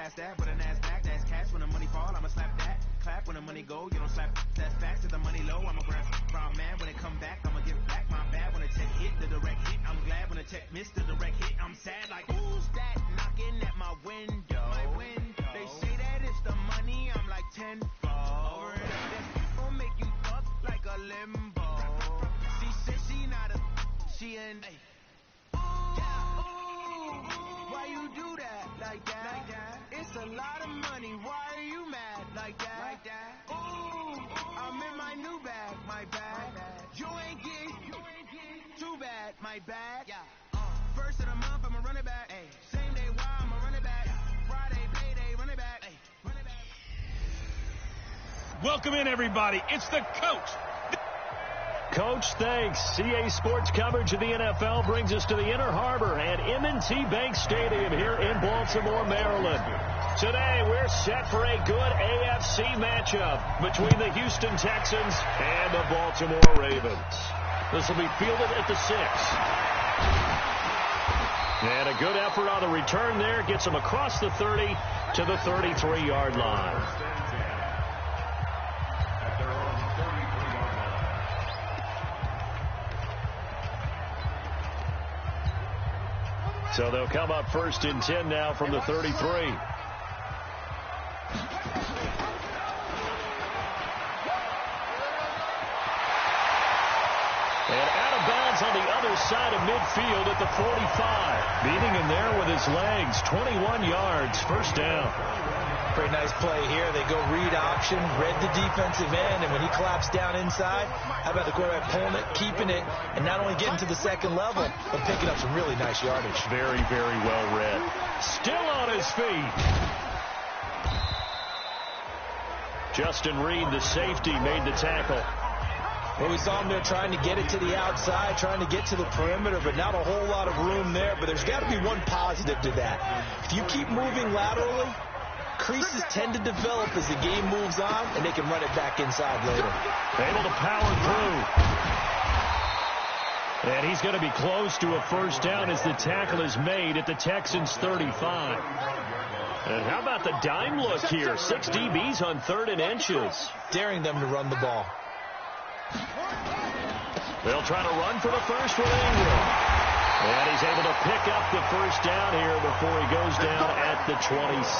pass that, but an ass back, that's cash. When the money fall, I'ma slap that. Clap when the money go, you don't slap. That's facts. If the money low, I'ma grab from man. When it come back, I'ma give back my bad. When the check hit, the direct hit, I'm glad. When the check missed the direct hit, I'm sad. Like, who's that knocking at my window? They say that it's the money, I'm like 10 over it. That's gon' make you fuck like a limbo. She said she not a, she in. Why you do that like that? It's a lot of money. Why are you mad like that? Ooh, I'm in my new bag, my bag. You ain't getting too bad, my bag. First of the month, I'ma run it back. Same day, why I'ma run it back. Friday, payday, run it back. Run it back. Welcome in, everybody. It's the coach. Coach, thanks. CA Sports coverage of the NFL brings us to the Inner Harbor at M&T Bank Stadium here in Baltimore, Maryland. Today, we're set for a good AFC matchup between the Houston Texans and the Baltimore Ravens. This will be fielded at the 6. And a good effort on the return there gets them across the 30 to the 33-yard line. So they'll come up first and 10 now from the 33. And out of bounds on the other side of midfield at the 45. Beating him there with his legs. 21 yards, first down. Pretty nice play here. They go read option, read the defensive end, and when he claps down inside, how about the quarterback pulling it, keeping it, and not only getting to the second level, but picking up some really nice yardage. Very, very well read. Still on his feet. Justin Reed, the safety, made the tackle. Well, we saw him there trying to get it to the outside, trying to get to the perimeter, but not a whole lot of room there. But there's got to be one positive to that. If you keep moving laterally, creases tend to develop as the game moves on, and they can run it back inside later. Able to power through. And he's going to be close to a first down as the tackle is made at the Texans' 35. And how about the dime look here? 6 DBs on 3rd and inches. Daring them to run the ball. They'll try to run for the first with Ingram. And he's able to pick up the first down here before he goes down at the 26.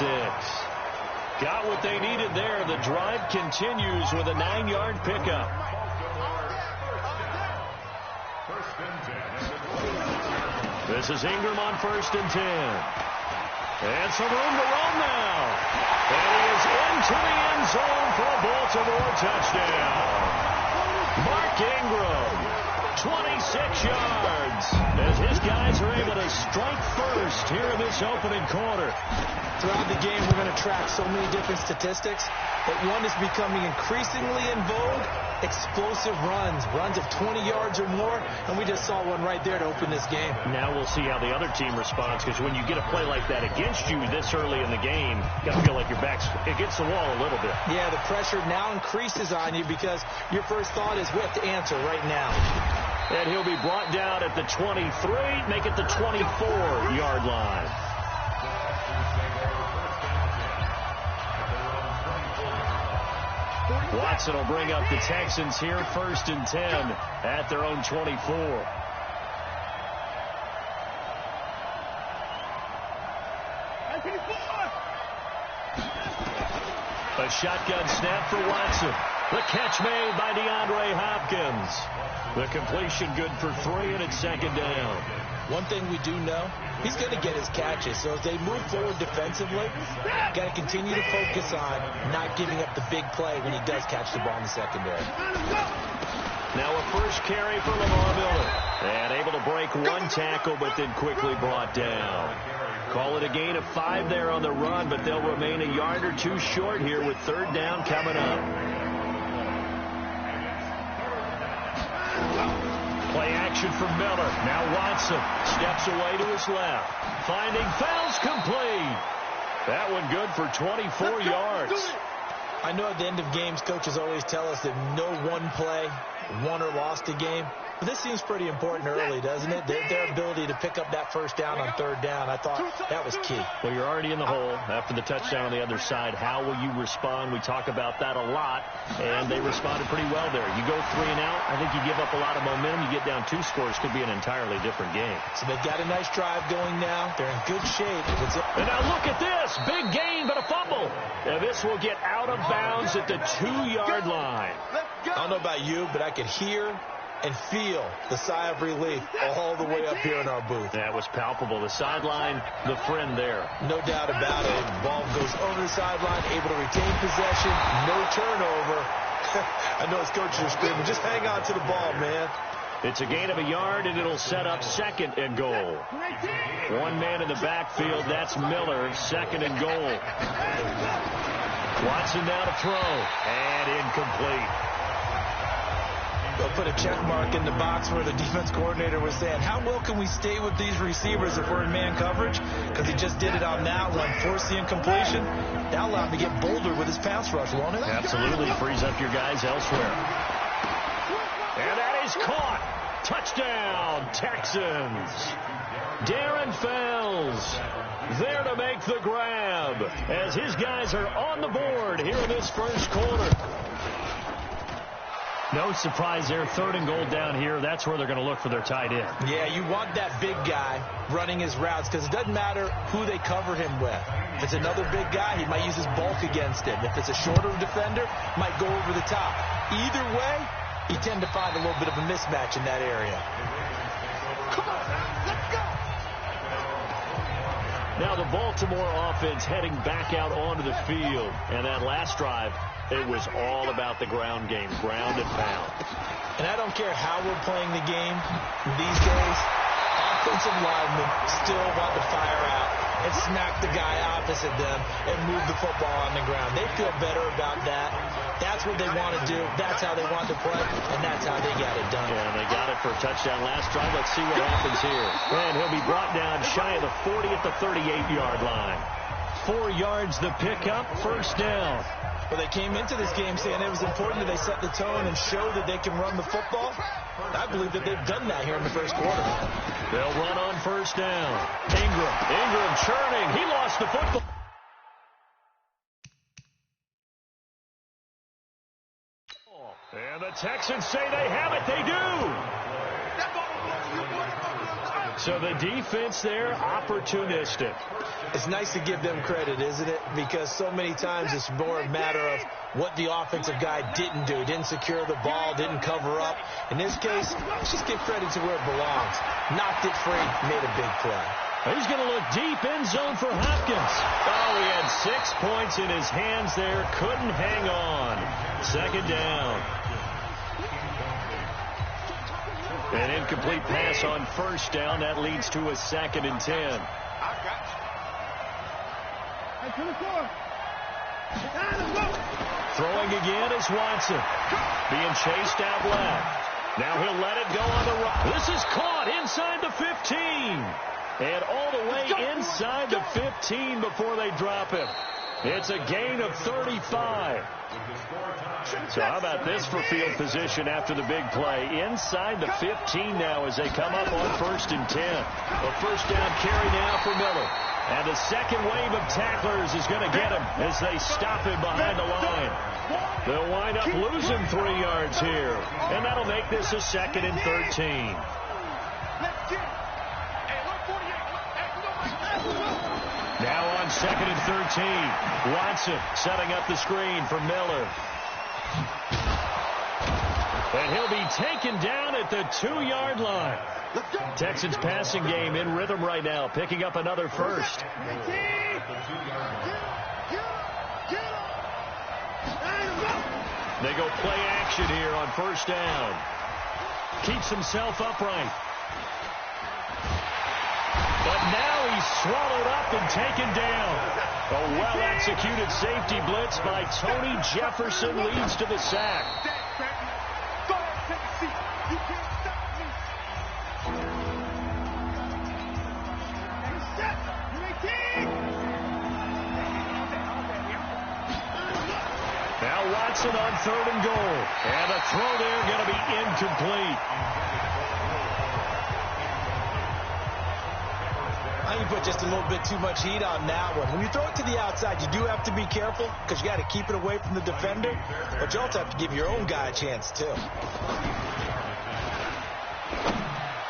Got what they needed there. The drive continues with a 9-yard pickup. This is Ingram on 1st and 10. And some room to run now. And he is into the end zone for a Baltimore touchdown. Mark Ingram, 26 yards, as his guys are able to strike first here in this opening quarter. Throughout the game, we're going to track so many different statistics, but one is becoming increasingly in vogue: explosive runs of 20 yards or more, and we just saw one right there to open this game. Now we'll see how the other team responds, because when you get a play like that against you this early in the game, you got to feel like your back's against the wall a little bit. Yeah, the pressure now increases on you because your first thought is we have to answer right now. And he'll be brought down at the 23, make it the 24-yard line. Watson will bring up the Texans here, 1st and 10 at their own 24. A shotgun snap for Watson. The catch made by DeAndre Hopkins. The completion good for 3, and it's 2nd down. One thing we do know, he's going to get his catches. So as they move forward defensively, got to continue to focus on not giving up the big play when he does catch the ball in the secondary. Now a first carry for Lamar Miller. And able to break one tackle, but then quickly brought down. Call it a gain of 5 there on the run, but they'll remain a yard or 2 short here with 3rd down coming up. Play action for Miller. Now Watson steps away to his left. Finding fouls complete. That one good for 24 yards. I know at the end of games, coaches always tell us that no one play won or lost a game. This seems pretty important early, doesn't it? Their ability to pick up that first down on third down, I thought that was key. Well, you're already in the hole after the touchdown on the other side. How will you respond? We talk about that a lot, and they responded pretty well there. You go 3 and out, I think you give up a lot of momentum. You get down 2 scores, could be an entirely different game. So they've got a nice drive going now. They're in good shape. And now look at this. Big gain, but a fumble. And this will get out of bounds at the 2-yard line. I don't know about you, but I could hear and feel the sigh of relief all the way up here in our booth. That was palpable. The sideline, the friend there. No doubt about it. Ball goes over the sideline, able to retain possession, no turnover. I know his coaches are screaming, just hang on to the ball, man. It's a gain of a yard, and it'll set up 2nd and goal. 1 man in the backfield. That's Miller. 2nd and goal. Watson now to throw. And incomplete. They'll put a check mark in the box where the defense coordinator was saying, how well can we stay with these receivers if we're in man coverage? Because he just did it on that one, forced the incompletion. That'll allow him to get bolder with his pass rush, won't it? Absolutely. Frees up your guys elsewhere. And that is caught. Touchdown, Texans. Darren Fells there to make the grab as his guys are on the board here in this first quarter. No surprise there. 3rd and goal down here. That's where they're going to look for their tight end. Yeah, you want that big guy running his routes because it doesn't matter who they cover him with. If it's another big guy, he might use his bulk against him. If it's a shorter defender, might go over the top. Either way, you tend to find a little bit of a mismatch in that area. Come on, let's go. Now the Baltimore offense heading back out onto the field. And that last drive, it was all about the ground game, ground and pound. And I don't care how we're playing the game these days, offensive linemen still want to fire out and smack the guy opposite them and move the football on the ground. They feel better about that. That's what they want to do. That's how they want to play, and that's how they got it done. Yeah, they got it for a touchdown last drive. Let's see what happens here. And he'll be brought down shy of the 40 at the 38-yard line. 4 yards the pickup, 1st down. Well, they came into this game saying it was important that they set the tone and show that they can run the football. I believe that they've done that here in the first quarter. They'll run on 1st down. Ingram churning. He lost the football. And the Texans say they have it. They do. So the defense there, opportunistic. It's nice to give them credit, isn't it? Because so many times it's more a matter of what the offensive guy didn't do. Didn't secure the ball, didn't cover up. In this case, let's just give credit to where it belongs. Knocked it free, made a big play. He's going to look deep end zone for Hopkins. Oh, he had 6 points in his hands there. Couldn't hang on. 2nd down. An incomplete pass on 1st down. That leads to a 2nd and 10. Throwing again is Watson. Being chased out left. Now he'll let it go on the right. This is caught inside the 15. And all the way inside the 15 before they drop him. It's a gain of 35. So how about this for field position after the big play? Inside the 15 now as they come up on 1st and 10. A 1st down carry now for Miller. And the second wave of tacklers is going to get him as they stop him behind the line. They'll wind up losing 3 yards here. And that'll make this a 2nd and 13. Now on 2nd and 13. Watson setting up the screen for Miller. And he'll be taken down at the 2-yard line. Texans passing game in rhythm right now, picking up another 1st. They go play action here on 1st down. Keeps himself upright. But now he's swallowed up and taken down. A well-executed safety blitz by Tony Jefferson leads to the sack. Now Watson on 3rd and goal. And a throw there going to be incomplete. put just a little bit too much heat on that one. When you throw it to the outside, you do have to be careful because you got to keep it away from the defender, but you also have to give your own guy a chance, too.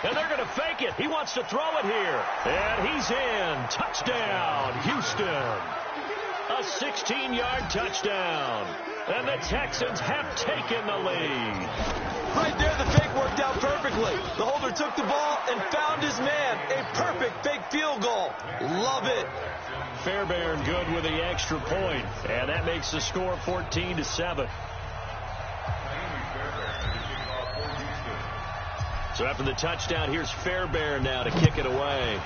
And they're going to fake it. He wants to throw it here. And he's in. Touchdown, Houston. A 16-yard touchdown. And the Texans have taken the lead. Right there, the fake worked out perfectly. The holder took the ball and found his man. A perfect fake field goal. Love it. Fairbairn good with the extra point. And that makes the score 14-7. So after the touchdown, here's Fairbairn now to kick it away.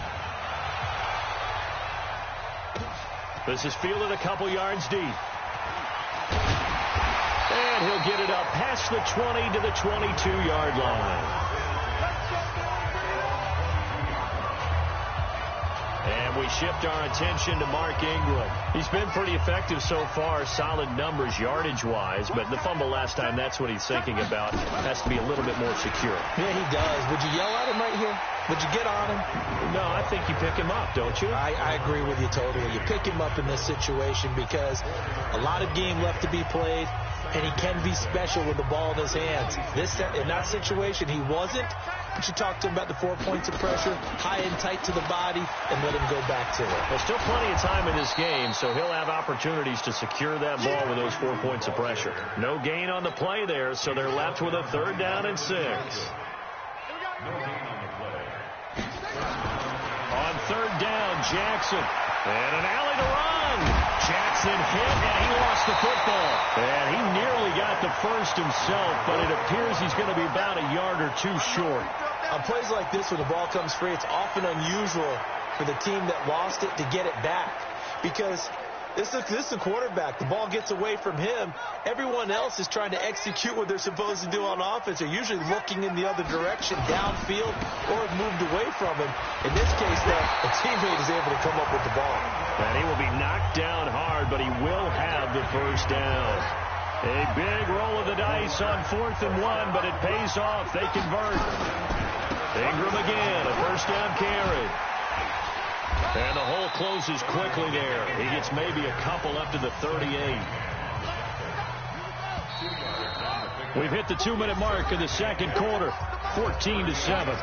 This is fielded a couple yards deep. And he'll get it up past the 20 to the 22-yard line. And we shift our attention to Mark Ingram. He's been pretty effective so far, solid numbers yardage-wise, but the fumble last time, that's what he's thinking about. Has to be a little bit more secure. Yeah, he does. Would you yell at him right here? Would you get on him? No, I think you pick him up, don't you? I agree with you totally. You pick him up in this situation because a lot of game left to be played, and he can be special with the ball in his hands. In that situation, he wasn't. But you talk to him about the 4 points of pressure, high and tight to the body, and let him go back to it. There's still plenty of time in this game, so he'll have opportunities to secure that ball with those 4 points of pressure. No gain on the play there, so they're left with a 3rd down and 6. On 3rd down, Jackson. And an alley to run. Jackson hit, and he lost the football. And he nearly got the first himself, but it appears he's going to be about a yard or two short. On plays like this, when the ball comes free, it's often unusual for the team that lost it to get it back. Because this is the quarterback. The ball gets away from him. Everyone else is trying to execute what they're supposed to do on offense. They're usually looking in the other direction, downfield, or have moved away from him. In this case, though, a teammate is able to come up with the ball. And he will be knocked down hard, but he will have the first down. A big roll of the dice on 4th and 1, but it pays off. They convert. Ingram again, a first down carry. And the hole closes quickly there. He gets maybe a couple up to the 38. We've hit the 2-minute mark in the second quarter, 14-7.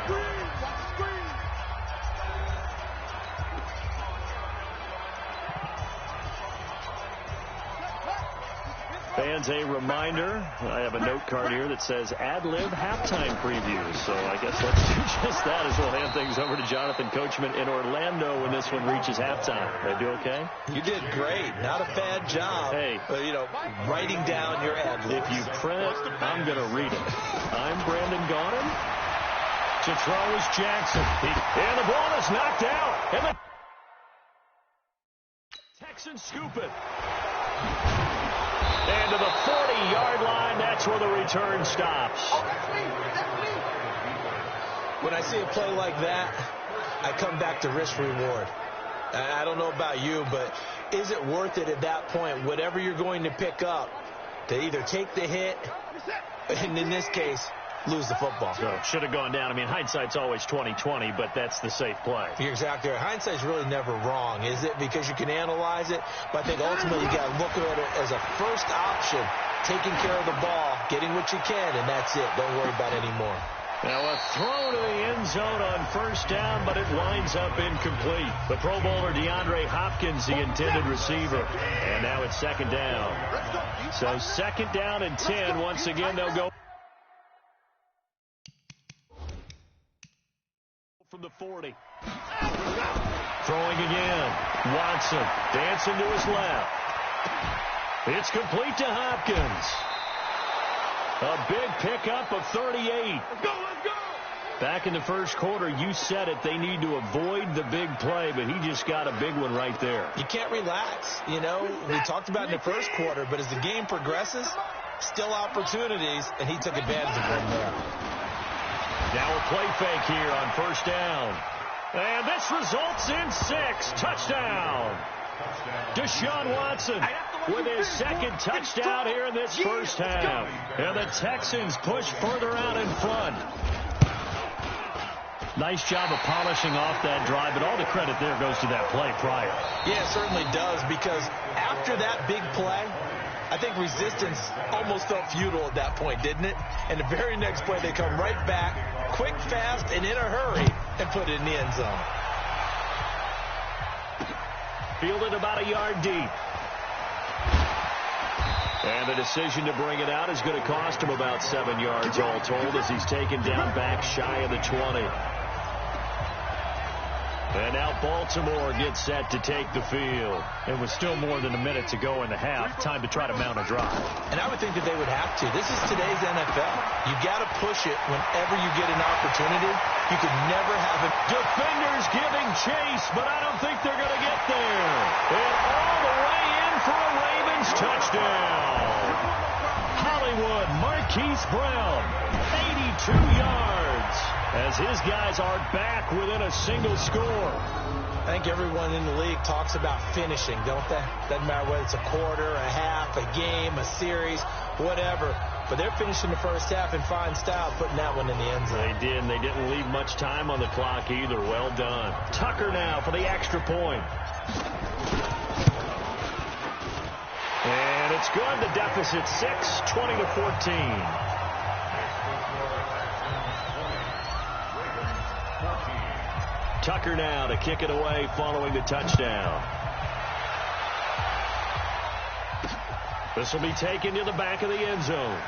Fans, a reminder, I have a note card here that says ad-lib halftime previews. So I guess let's do just that as we'll hand things over to Jonathan Coachman in Orlando when this one reaches halftime. Did I do okay? You did great. Not a bad job. Hey. Writing down your ad-libs. If you print it, I'm going to read it. I'm Brandon Gaudin. To throw is Jackson. And the ball is knocked out. And the Texans scoop it. And to the 40-yard line, that's where the return stops. When I see a play like that, I come back to risk-reward. I don't know about you, but is it worth it at that point, whatever you're going to pick up, to either take the hit, and in this case, lose the football? So should have gone down. I mean, hindsight's always 20/20, but that's the safe play. You're exactly right. Hindsight's really never wrong, is it? Because you can analyze it, but I think ultimately you got to look at it as a first option, taking care of the ball, getting what you can, and that's it. Don't worry about it anymore. Now a throw to the end zone on first down, but it winds up incomplete. The Pro Bowler DeAndre Hopkins, the intended receiver. And now it's 2nd down. So 2nd down and 10. Once again, they'll go from the 40. Throwing again. Watson dancing to his left. It's complete to Hopkins. A big pickup of 38. Let's go. Back in the first quarter, you said it. They need to avoid the big play, but he just got a big one right there. You can't relax. We talked about in the first quarter, but as the game progresses, still opportunities, and he took advantage of them there. Now a play fake here on first down. And this results in 6. Touchdown. Deshaun Watson with his 2nd touchdown here in this first half. And the Texans push further out in front. Nice job of polishing off that drive, but all the credit there goes to that play prior. Yeah, it certainly does, because after that big play, I think resistance almost felt futile at that point, didn't it? And the very next play, they come right back, quick, fast, and in a hurry, and put it in the end zone. Fielded about a yard deep. And the decision to bring it out is going to cost him about 7 yards all told, as he's taken down back shy of the 20. And now Baltimore gets set to take the field. And with still more than a minute to go in the half, time to try to mount a drive. And I would think that they would have to. This is today's NFL. You got to push it whenever you get an opportunity. You could never have it. Defenders giving chase, but I don't think they're going to get there. And all the way in for a Ravens touchdown. Hollywood Marquise Brown, 82 yards, as his guys are back within a single score. I think everyone in the league talks about finishing, don't they? Doesn't matter whether it's a quarter, a half, a game, a series, whatever. But they're finishing the first half in fine style, putting that one in the end zone. They did, and they didn't leave much time on the clock either. Well done. Tucker now for the extra point. And it's good. The deficit 6, 20-14. Tucker now to kick it away following the touchdown. This will be taken to the back of the end zone.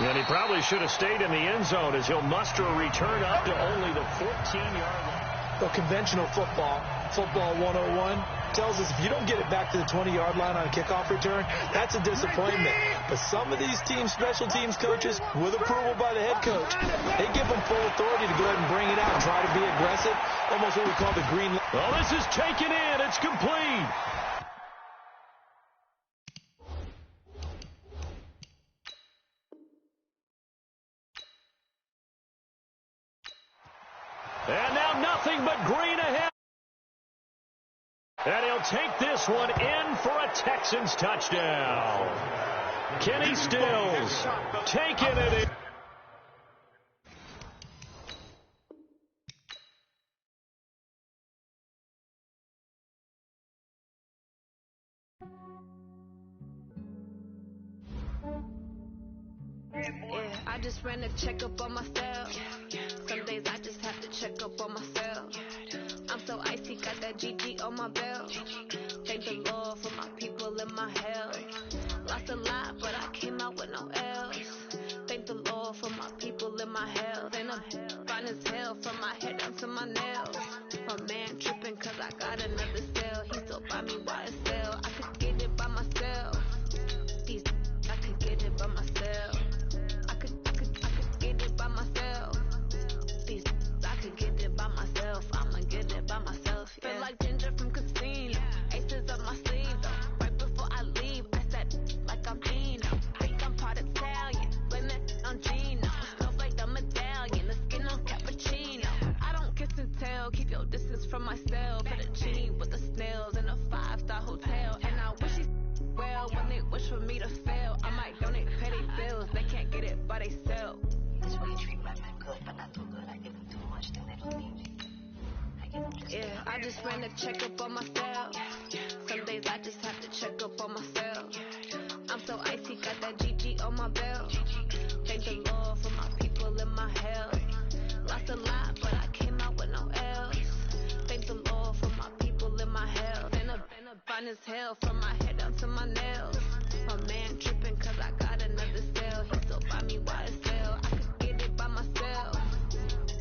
And he probably should have stayed in the end zone, as he'll muster a return up to only the 14-yard line. So conventional football 101, tells us if you don't get it back to the 20-yard line on a kickoff return, that's a disappointment. But some of these teams, special teams coaches, with approval by the head coach, they give them full authority to go ahead and bring it out and try to be aggressive, almost what we call the green light. Well, this is taken in. It's complete. And now nothing but green ahead. And he'll take this one in for a Texans touchdown. Kenny Stills taking it in. Yeah, I just ran a checkup on myself. Some days I just have to check up on myself. I'm so icy, got that GG on my belt. Thank the Lord for my people and my health. Lost a lot, but I came out with no L's. Thank the Lord for my people and my health. And I'm fine as hell from my head down to my nails. My man tripping cause I got another cell. He still buy me YSL. I could get it by myself. These I could get it by myself. I could get it by myself. These I could get it by myself. I'ma get it by myself. Yeah. Feel like Ginger from Casino. Aces up my sleeve though. Right before I leave, I said like I'm Eno. Think I'm part Italian. Blame it on Gino. Smells like the medallion. The skin on cappuccino. I don't kiss and tell. Keep your distance from my cell. Fettuccine with the snails in a 5-star hotel. And I wish he well when they wish for me to fail. I might donate petty bills. They can't get it by they sell. This way you treat black men good, but not too good. I give them too much, then they don't need me. I give them just Yeah, I just ran a checkup on myself. Some days I just have to check up on myself. I'm so icy, got that GG on my belt. Thank the Lord for my people and my health. Lost a lot, but I came out with no L's. Thank the Lord for my people and my health. And I'm fine as hell from my head down to my nails. My man tripping cause I got another cell. He still buy me YSL. I could get it by myself.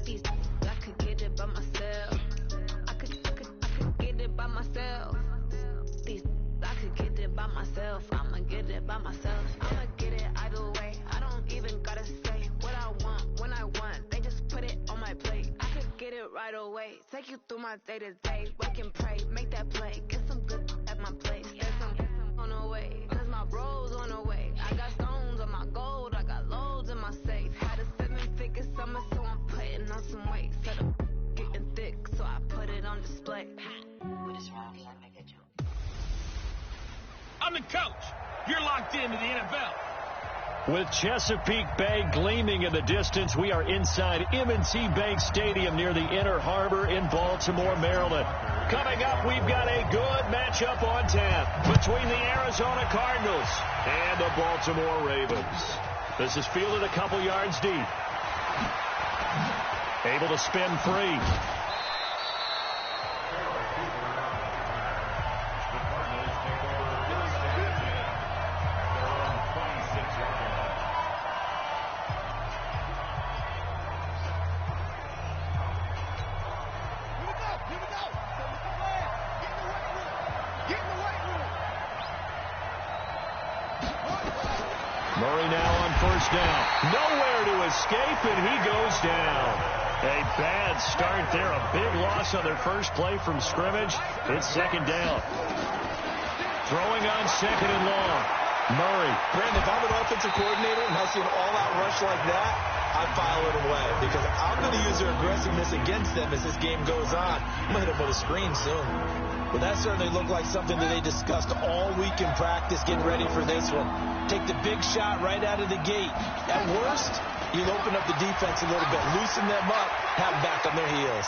These I could get it by myself. I could get it by myself. These I could get it by myself. I'ma get it by myself. I'ma get it either way. I don't even gotta say what I want when I want. They just put it on my plate. I could get it right away. Take you through my day to day. Wake and pray, make that play. Get some good at my place. There's some on the way. Cause my bros on the way. I got stones on my gold. I got loads in my safe. Had a 7-figure summer, so I'm putting on some weight. Set up getting thick, so I put it on display. with this round, I make a joke. I'm the coach. You're locked into the NFL. With Chesapeake Bay gleaming in the distance, we are inside M&T Bank Stadium near the Inner Harbor in Baltimore, Maryland. Coming up, we've got a good matchup on tap between the Arizona Cardinals and the Baltimore Ravens. This is fielded a couple yards deep. Able to spin free. Murray now on first down. Nowhere to escape, and he goes down. A bad start there. A big loss on their first play from scrimmage. It's second down. Throwing on second and long. Murray. Brandon, if I'm an offensive coordinator and I see an all-out rush like that, I file it away because I'm going to use their aggressiveness against them as this game goes on. I'm going to hit them with a screen soon. But that certainly looked like something that they discussed all week in practice, getting ready for this one. Take the big shot right out of the gate. At worst, you'll open up the defense a little bit, loosen them up, have them back on their heels.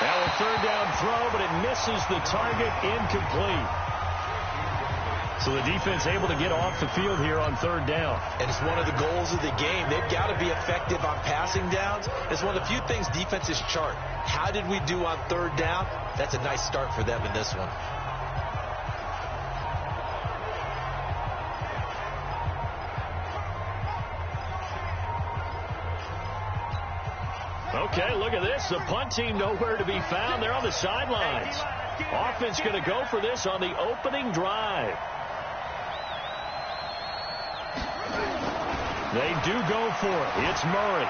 Now a third down throw, but it misses the target, incomplete. So the defense able to get off the field here on third down. And it's one of the goals of the game. They've got to be effective on passing downs. It's one of the few things defenses chart. How did we do on third down? That's a nice start for them in this one. Okay, look at this. The punt team nowhere to be found. They're on the sidelines. Offense going to go for this on the opening drive. They do go for it. It's Murray.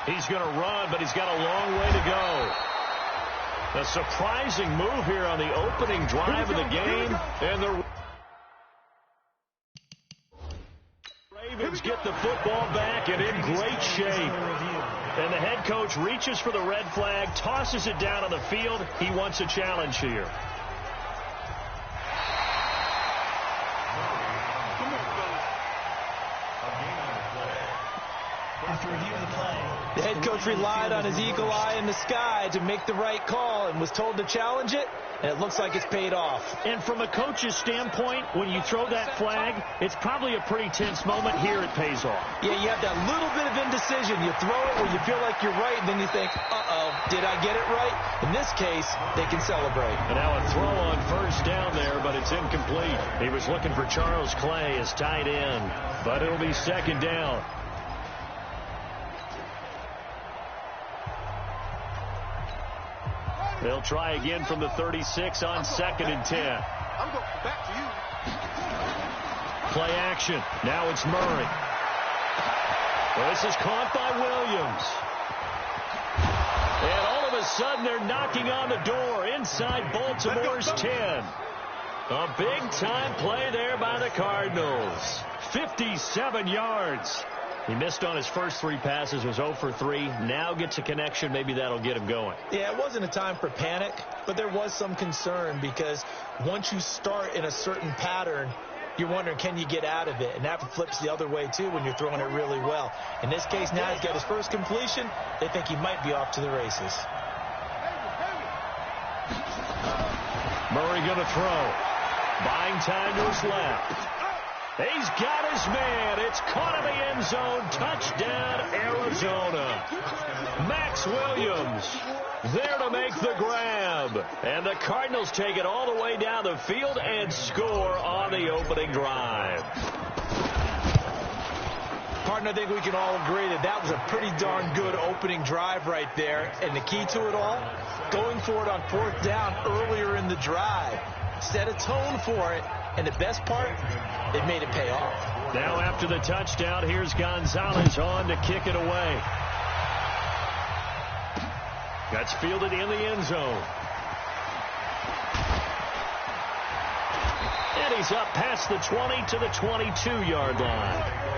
He's going to run, but he's got a long way to go. A surprising move here on the opening drive of the game. And the Ravens get the football back and in great shape. And the head coach reaches for the red flag, tosses it down on the field. He wants a challenge here. The head coach relied on his eagle eye in the sky to make the right call and was told to challenge it, and it looks like it's paid off. And from a coach's standpoint, when you throw that flag, it's probably a pretty tense moment. Here it pays off. Yeah, you have that little bit of indecision. You throw it where you feel like you're right, and then you think, uh-oh, did I get it right? In this case, they can celebrate. And now a throw on first down there, but it's incomplete. He was looking for Charles Clay as tight end, but it'll be second down. They'll try again from the 36 on second and 10. I'm going back to you. Play action. Now it's Murray. Well, this is caught by Williams. And all of a sudden, they're knocking on the door inside Baltimore's 10. A big-time play there by the Cardinals. 57 yards. He missed on his first three passes, was 0 for 3. Now gets a connection. Maybe that'll get him going. Yeah, it wasn't a time for panic, but there was some concern because once you start in a certain pattern, you're wondering, can you get out of it? And that flips the other way, too, when you're throwing it really well. In this case, now he's got his first completion. They think he might be off to the races. Murray going to throw. Buying time to his left. He's got his man. It's caught in the end zone. Touchdown, Arizona. Max Williams there to make the grab. And the Cardinals take it all the way down the field and score on the opening drive. Partner, I think we can all agree that that was a pretty darn good opening drive right there. And the key to it all, going for it on fourth down earlier in the drive. Set a tone for it. And the best part, they've made it pay off. Now after the touchdown, here's Gonzalez on to kick it away. That's fielded in the end zone. And he's up past the 20 to the 22-yard line.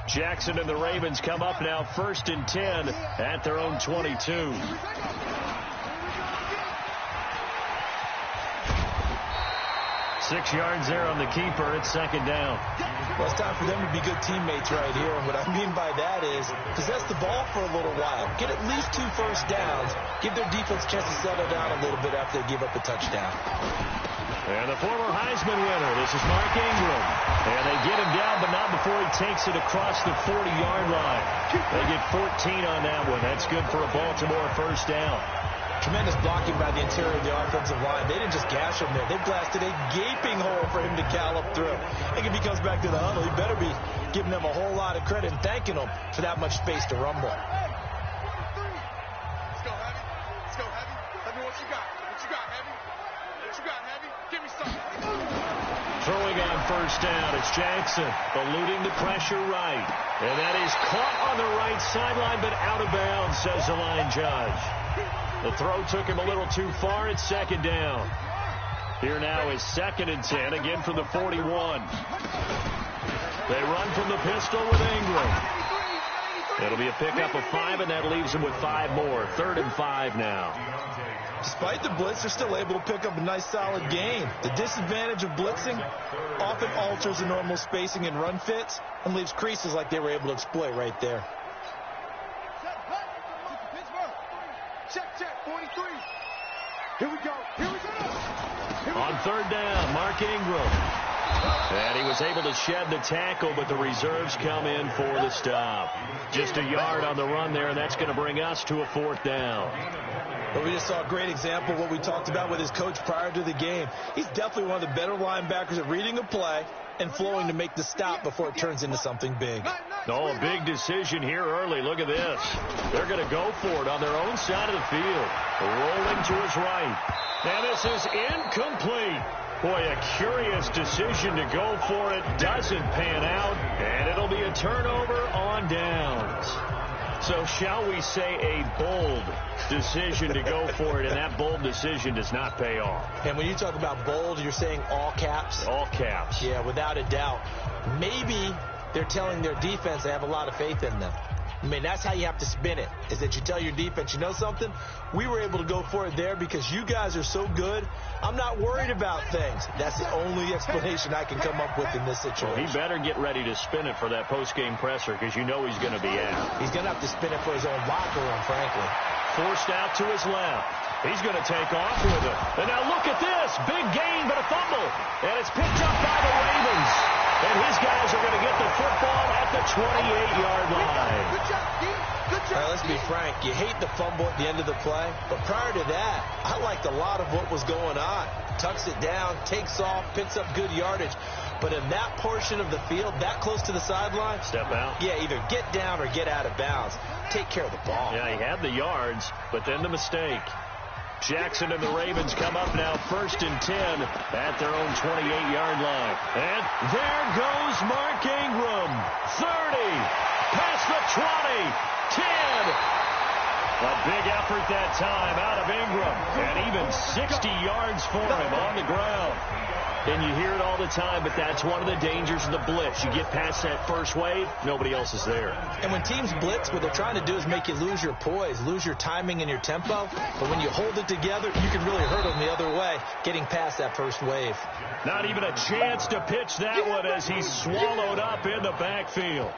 Jackson and the Ravens come up now 1st and 10 at their own 22. 6 yards there on the keeper. It's 2nd down. Well, it's time for them to be good teammates right here. And what I mean by that is possess the ball for a little while. Get at least 2 first downs. Give their defense a chance to settle down a little bit after they give up a touchdown. And the former Heisman winner, this is Mark Ingram. And they get him down, but not before he takes it across the 40-yard line. They get 14 on that one. That's good for a Baltimore first down. Tremendous blocking by the interior of the offensive line. They didn't just gash him there. They blasted a gaping hole for him to gallop through. I think if he comes back to the huddle, he better be giving them a whole lot of credit and thanking them for that much space to rumble. Let's go, Heavy. Let's go, Heavy. Tell me what you got. What you got, Heavy? What you got, Heavy? Give me something. Throwing on first down, it's Jackson, eluding the pressure right. And that is caught on the right sideline, but out of bounds, says the line judge. The throw took him a little too far. It's 2nd down. Here now is 2nd and 10, again from the 41. They run from the pistol with Ingram. It'll be a pickup of 5, and that leaves them with 5 more. 3rd and 5 now. Despite the blitz, they're still able to pick up a nice, solid gain. The disadvantage of blitzing often alters the normal spacing and run fits and leaves creases like they were able to exploit right there. Check, 43. Here we go. On 3rd down, Mark Ingram. And he was able to shed the tackle, but the reserves come in for the stop. Just a yard on the run there, and that's going to bring us to a 4th down. But we just saw a great example of what we talked about with his coach prior to the game. He's definitely one of the better linebackers at reading a play and flowing to make the stop before it turns into something big. Oh, a big decision here early. Look at this. They're going to go for it on their own side of the field. Rolling to his right. And this is incomplete. Boy, a curious decision to go for it. Doesn't pan out. And it'll be a turnover on downs. So shall we say a bold decision to go for it, and that bold decision does not pay off. And when you talk about bold, you're saying all caps? All caps. Yeah, without a doubt. Maybe they're telling their defense they have a lot of faith in them. I mean, that's how you have to spin it, is that you tell your defense, you know something? We were able to go for it there because you guys are so good. I'm not worried about things. That's the only explanation I can come up with in this situation. Well, he better get ready to spin it for that post-game presser because you know he's going to be out. He's going to have to spin it for his own locker room, frankly. Forced out to his left. He's going to take off with it. And now look at this. Big gain, but a fumble. And it's picked up by the Ravens. And his guys are going to get the football at the 28-yard line. Good job, D. Good job. All right, let's be frank. You hate the fumble at the end of the play. But prior to that, I liked a lot of what was going on. Tucks it down, takes off, picks up good yardage. But in that portion of the field, that close to the sideline, step out. Yeah, either get down or get out of bounds. Take care of the ball. Yeah, he had the yards, but then the mistake. Jackson and the Ravens come up now 1st and 10 at their own 28-yard line. And there goes Mark Ingram. 30, past the 20, 10. A big effort that time out of Ingram. And even 60 yards for him on the ground. And you hear it all the time, but that's one of the dangers of the blitz. You get past that first wave, nobody else is there. And when teams blitz, what they're trying to do is make you lose your poise, lose your timing and your tempo. But when you hold it together, you can really hurt them the other way, getting past that first wave. Not even a chance to pitch that one as he's swallowed up in the backfield.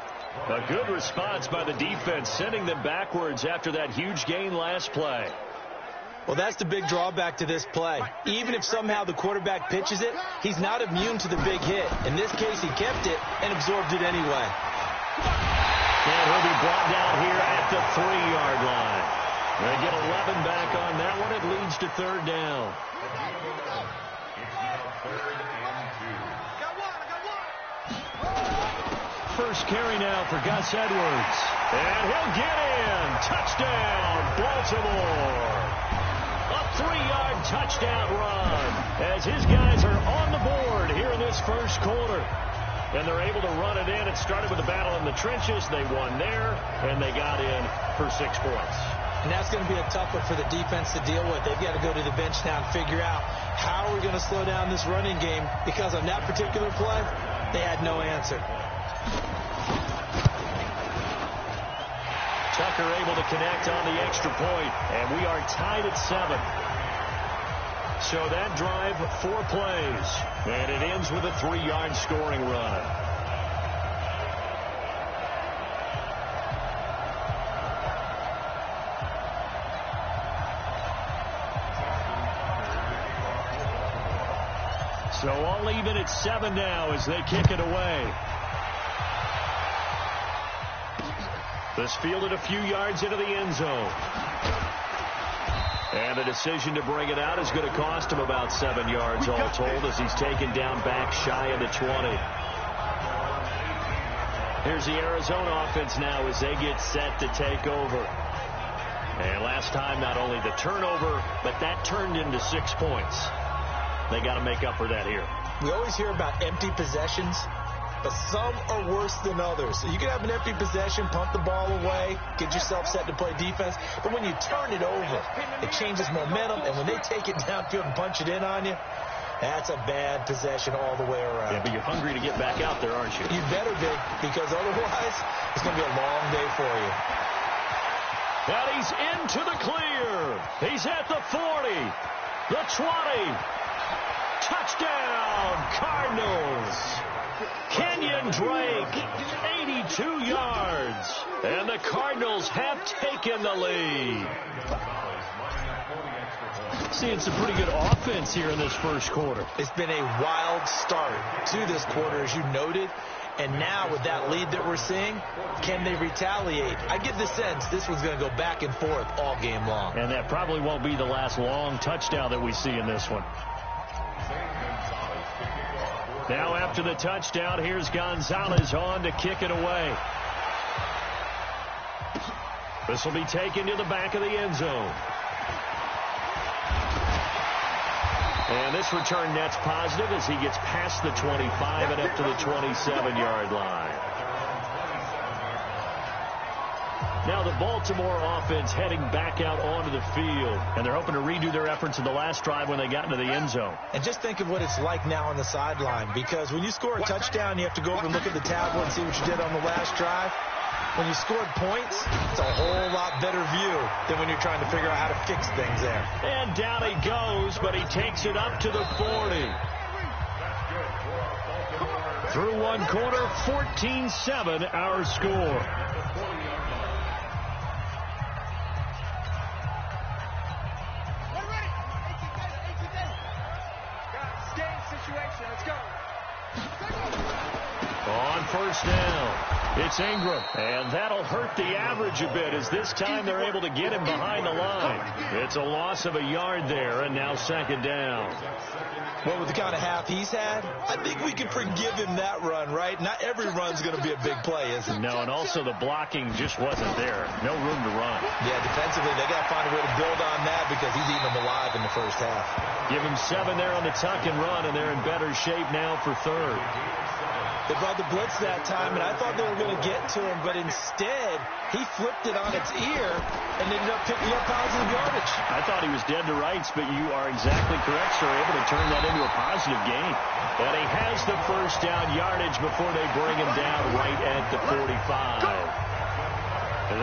A good response by the defense, sending them backwards after that huge gain last play. Well, that's the big drawback to this play. Even if somehow the quarterback pitches it, he's not immune to the big hit. In this case, he kept it and absorbed it anyway. And he'll be brought down here at the 3-yard line. They get 11 back on that one. It leads to 3rd down. First carry now for Gus Edwards. And he'll get in. Touchdown, Baltimore. A 3-yard touchdown run as his guys are on the board here in this first quarter. And they're able to run it in. It started with a battle in the trenches. They won there, and they got in for 6 points. And that's going to be a tough one for the defense to deal with. They've got to go to the bench now and figure out how are we going to slow down this running game, because on that particular play, they had no answer. Tucker able to connect on the extra point, and we are tied at 7. So that drive, 4 plays, and it ends with a 3-yard scoring run. So all even at 7 now as they kick it away. This fielded a few yards into the end zone. And the decision to bring it out is going to cost him about 7 yards all told as he's taken down back shy of the 20. Here's the Arizona offense now as they get set to take over. And last time, not only the turnover, but that turned into 6 points. They got to make up for that here. We always hear about empty possessions, but some are worse than others. So you can have an empty possession, pump the ball away, get yourself set to play defense. But when you turn it over, it changes momentum. And when they take it downfield and punch it in on you, that's a bad possession all the way around. Yeah, but you're hungry to get back out there, aren't you? You better be, because otherwise it's going to be a long day for you. And he's into the clear. He's at the 40, the 20. Touchdown, Cardinals. Kenyon Drake, 82 yards. And the Cardinals have taken the lead. Seeing some pretty good offense here in this first quarter. It's been a wild start to this quarter, as you noted. And now with that lead that we're seeing, can they retaliate? I get the sense this one's going to go back and forth all game long. And that probably won't be the last long touchdown that we see in this one. Now after the touchdown, here's Gonzalez on to kick it away. This will be taken to the back of the end zone. And this return net's positive as he gets past the 25 and up to the 27-yard line. Now the Baltimore offense heading back out onto the field. And they're hoping to redo their efforts in the last drive when they got into the end zone. And just think of what it's like now on the sideline. Because when you score a touchdown, you have to go over and look at the tablet and see what you did on the last drive. When you scored points, it's a whole lot better view than when you're trying to figure out how to fix things there. And down he goes, but he takes it up to the 40. Through one quarter, 14-7 our score. On first down, it's Ingram, and that'll hurt the average a bit as this time they're able to get him behind the line. It's a loss of a yard there, and now second down. Well, with the kind of half he's had, I think we can forgive him that run, right? Not every run's going to be a big play, is it? No, and also the blocking just wasn't there. No room to run. Yeah, defensively, they got to find a way to build on that because he's eating them alive in the first half. Give him 7 there on the tuck and run, and they're in better shape now for third. They brought the blitz that time, and I thought they were going to get to him, but instead, he flipped it on its ear and ended up picking up positive yardage. I thought he was dead to rights, but you are exactly correct, sir. Able to turn that into a positive gain. And he has the first down yardage before they bring him down right at the 45.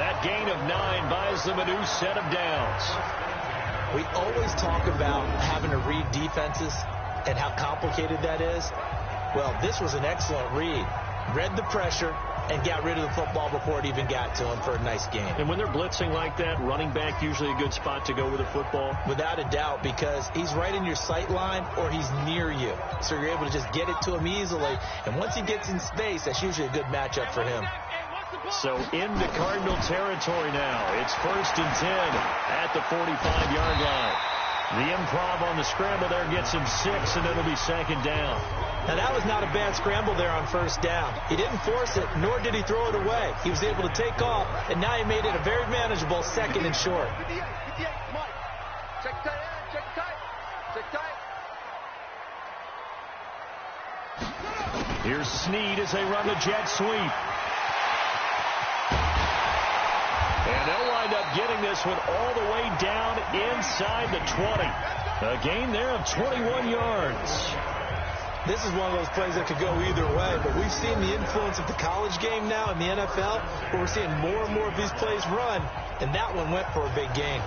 That gain of 9 buys them a new set of downs. We always talk about having to read defenses and how complicated that is. Well, this was an excellent read. Read the pressure and got rid of the football before it even got to him for a nice game. And when they're blitzing like that, running back usually a good spot to go with the football? Without a doubt, because he's right in your sight line or he's near you. So you're able to just get it to him easily. And once he gets in space, that's usually a good matchup for him. So into Cardinal territory now. It's first and 10 at the 45-yard line. The improv on the scramble there gets him 6, and it'll be second down. Now, that was not a bad scramble there on first down. He didn't force it, nor did he throw it away. He was able to take off, and now he made it a very manageable second and short. Check tight, check tight, check tight. Here's Snead as they run the jet sweep. And they'll wind up getting this one all the way down inside the 20. A gain there of 21 yards. This is one of those plays that could go either way, but we've seen the influence of the college game now in the NFL, where we're seeing more and more of these plays run, and that one went for a big gain.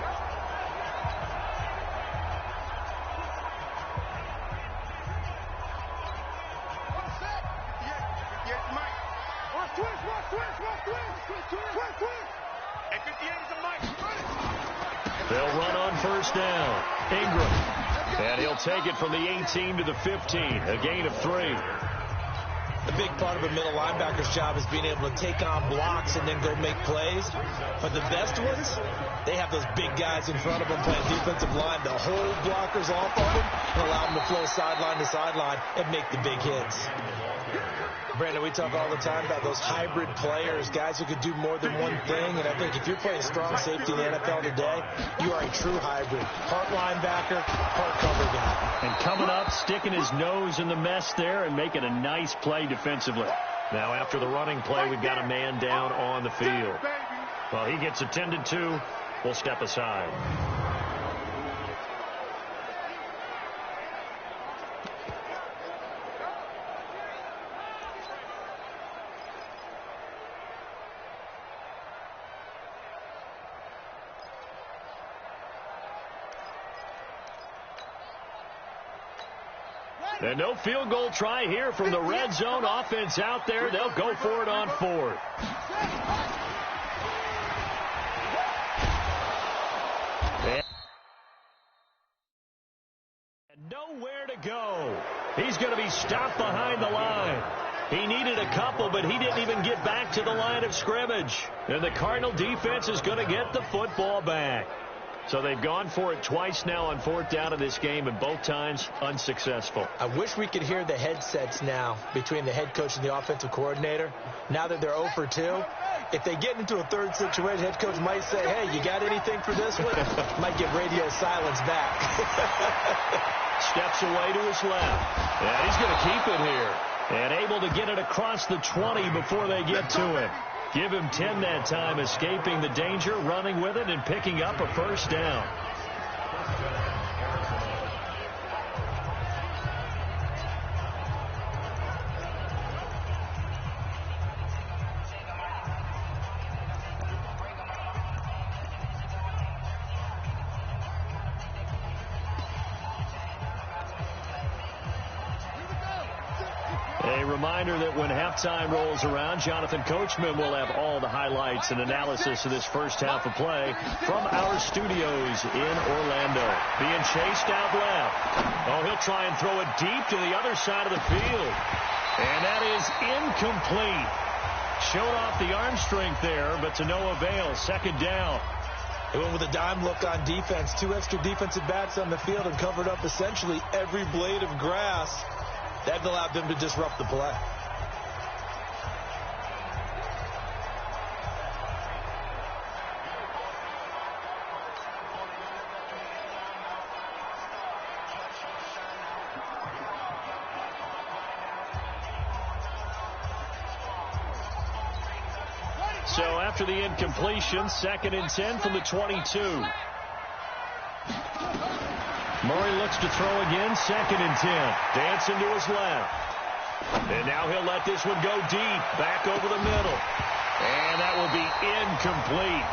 They'll run on first down. Ingram. And he'll take it from the 18 to the 15. A gain of 3. The big part of a middle linebacker's job is being able to take on blocks and then go make plays. But the best ones, they have those big guys in front of them playing defensive line to hold blockers off of them and allow them to flow sideline to sideline and make the big hits. Brandon, we talk all the time about those hybrid players, guys who could do more than one thing. And I think if you're playing strong safety in the NFL today, you are a true hybrid. Part linebacker, part cover guy. And coming up, sticking his nose in the mess there and making a nice play defensively. Now, after the running play, we've got a man down on the field. Well, he gets attended to. We'll step aside. And no field goal try here from the red zone offense out there. They'll go for it on 4th. And nowhere to go. He's going to be stopped behind the line. He needed a couple, but he didn't even get back to the line of scrimmage. And the Cardinal defense is going to get the football back. So they've gone for it twice now on 4th down in this game, and both times unsuccessful. I wish we could hear the headsets now between the head coach and the offensive coordinator. Now that they're 0 for 2, if they get into a third situation, head coach might say, hey, you got anything for this one? Might get radio silence back. Steps away to his left. And he's going to keep it here. And able to get it across the 20 before they get to him. Give him 10 that time, escaping the danger, running with it, and picking up a first down. A reminder that when halftime rolls around, Jonathan Coachman will have all the highlights and analysis of this first half of play from our studios in Orlando. Being chased out left. Oh, he'll try and throw it deep to the other side of the field. And that is incomplete. Showed off the arm strength there, but to no avail. Second down. They went with a dime look on defense. 2 extra defensive backs on the field and covered up essentially every blade of grass. That allowed them to disrupt the play. So after the incompletion, 2nd and 10 from the 22. Murray looks to throw again, 2nd and 10. Dancing to his left. And now he'll let this one go deep, back over the middle. And that will be incomplete.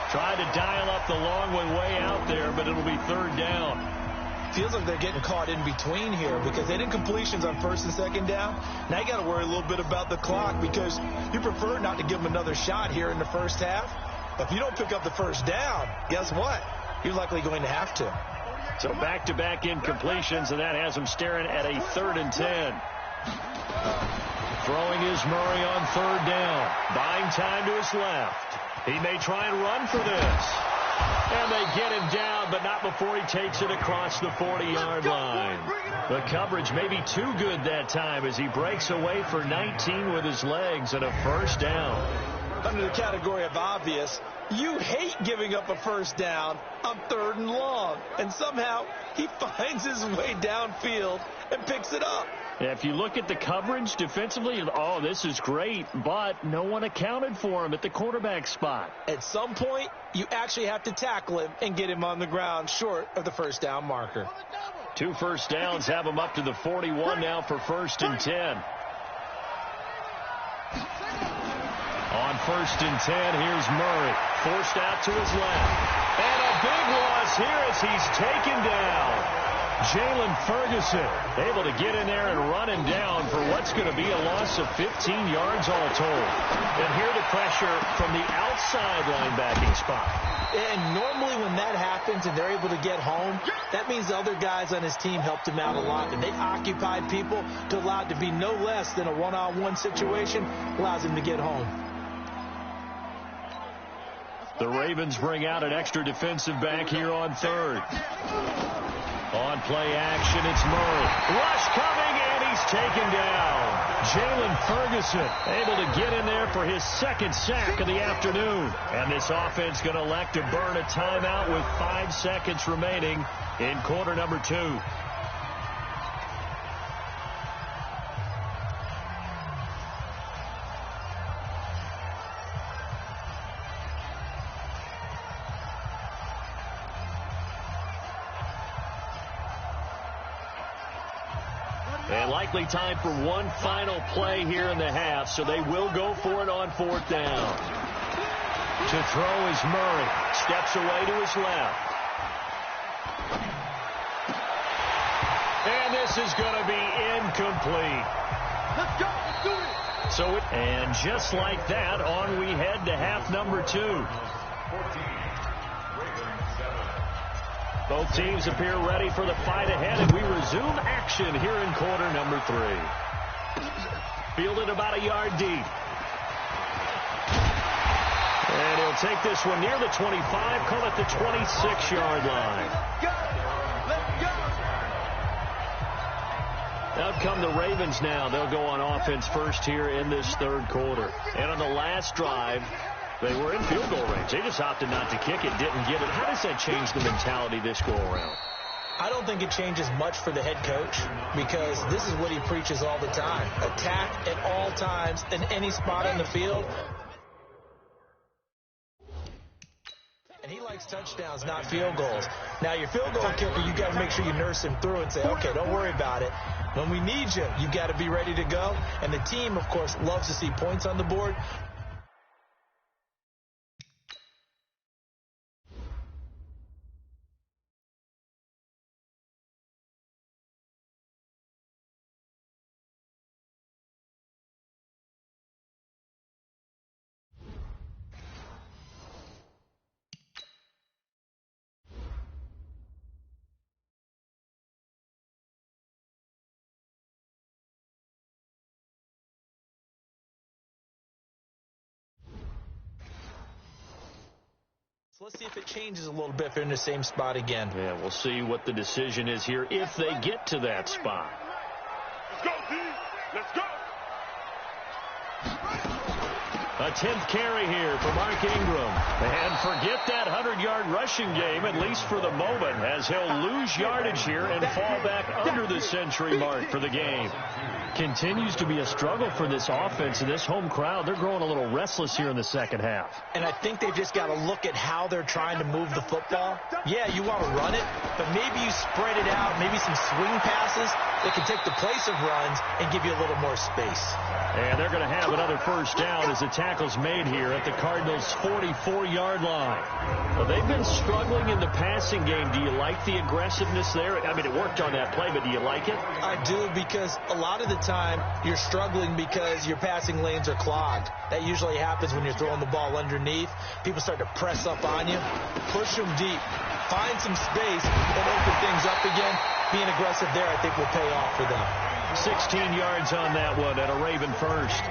Tried to dial up the long one way out there, but it'll be 3rd down. Feels like they're getting caught in between here because they did incompletions on 1st and 2nd down. Now you got to worry a little bit about the clock because you prefer not to give them another shot here in the first half. But if you don't pick up the first down, guess what? You're likely going to have to. So back-to-back incompletions, and that has him staring at a 3rd and 10. Throwing is Murray on 3rd down. Buying time to his left. He may try and run for this. And they get him down, but not before he takes it across the 40-yard line. The coverage may be too good that time as he breaks away for 19 with his legs and a first down. Under the category of obvious, you hate giving up a first down on 3rd and long. And somehow he finds his way downfield and picks it up. Yeah, if you look at the coverage defensively, oh, this is great, but no one accounted for him at the quarterback spot. At some point, you actually have to tackle him and get him on the ground short of the first down marker. 2 first downs have them up to the 41 now for 1st and 10. On 1st and 10, here's Murray. Forced out to his left. And a big loss here as he's taken down. Jalen Ferguson able to get in there and run him down for what's going to be a loss of 15 yards all told. And here the pressure from the outside linebacking spot. And normally when that happens and they're able to get home, that means the other guys on his team helped him out a lot. And they occupied people to allow it to be no less than a one-on-one situation, allows him to get home. The Ravens bring out an extra defensive back here on 3rd. On play action, it's Murray. Rush coming, and he's taken down. Jalen Ferguson able to get in there for his 2nd sack of the afternoon. And this offense going to elect to burn a timeout with 5 seconds remaining in quarter number 2. And likely time for one final play here in the half, so they will go for it on 4th down. To throw is Murray. Steps away to his left. And this is going to be incomplete. Let's go. Let's do it. And just like that, on we head to half number 2. Both teams appear ready for the fight ahead, and we resume action here in quarter number 3. Fielded about a yard deep. And he'll take this one near the 25, call it the 26-yard line. Out come the Ravens now. They'll go on offense first here in this 3rd quarter. And on the last drive, they were in field goal range. They just opted not to kick it, didn't get it. How does that change the mentality this go-around? I don't think it changes much for the head coach because this is what he preaches all the time. Attack at all times in any spot on the field. And he likes touchdowns, not field goals. Now, your field goal kicker, you got to make sure you nurse him through and say, okay, don't worry about it. When we need you, you got to be ready to go. And the team, of course, loves to see points on the board. So let's see if it changes a little bit if they're in the same spot again. Yeah, we'll see what the decision is here if they get to that spot. Let's go, D. Let's go. A 10th carry here for Mark Ingram. And forget that 100-yard rushing game, at least for the moment, as he'll lose yardage here and fall back under the century mark for the game. Continues to be a struggle for this offense and this home crowd. They're growing a little restless here in the second half. And I think they've just got to look at how they're trying to move the football. Yeah, you want to run it, but maybe you spread it out, maybe some swing passes that can take the place of runs and give you a little more space. And they're going to have another first down as the tackle's made here at the Cardinals' 44-yard line. Well, they've been struggling in the passing game. Do you like the aggressiveness there? I mean, it worked on that play, but do you like it? I do, because a lot of the time you're struggling because your passing lanes are clogged. That usually happens when you're throwing the ball underneath. People start to press up on you. Push them deep. Find some space and open things up again. Being aggressive there, I think, will pay off for them. 16 yards on that one at a Raven first.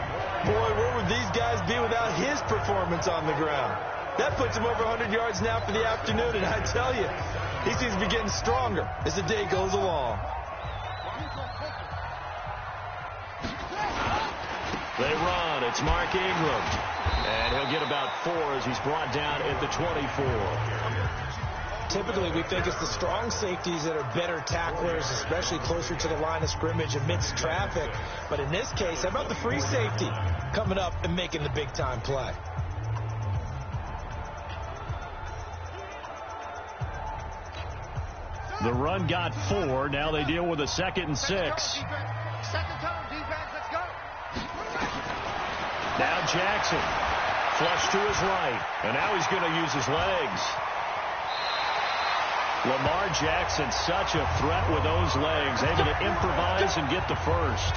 Boy, where would these guys be without his performance on the ground? That puts him over 100 yards now for the afternoon, and I tell you, he seems to be getting stronger as the day goes along. They run. It's Mark Ingram. And he'll get about 4 as he's brought down at the 24. Typically, we think it's the strong safeties that are better tacklers, especially closer to the line of scrimmage amidst traffic. But in this case, how about the free safety coming up and making the big-time play? The run got 4. Now they deal with a 2nd and 6. Second tone, defense, let's go. Now Jackson. Flush to his right. And now he's going to use his legs. Lamar Jackson, such a threat with those legs. Able to improvise and get the first.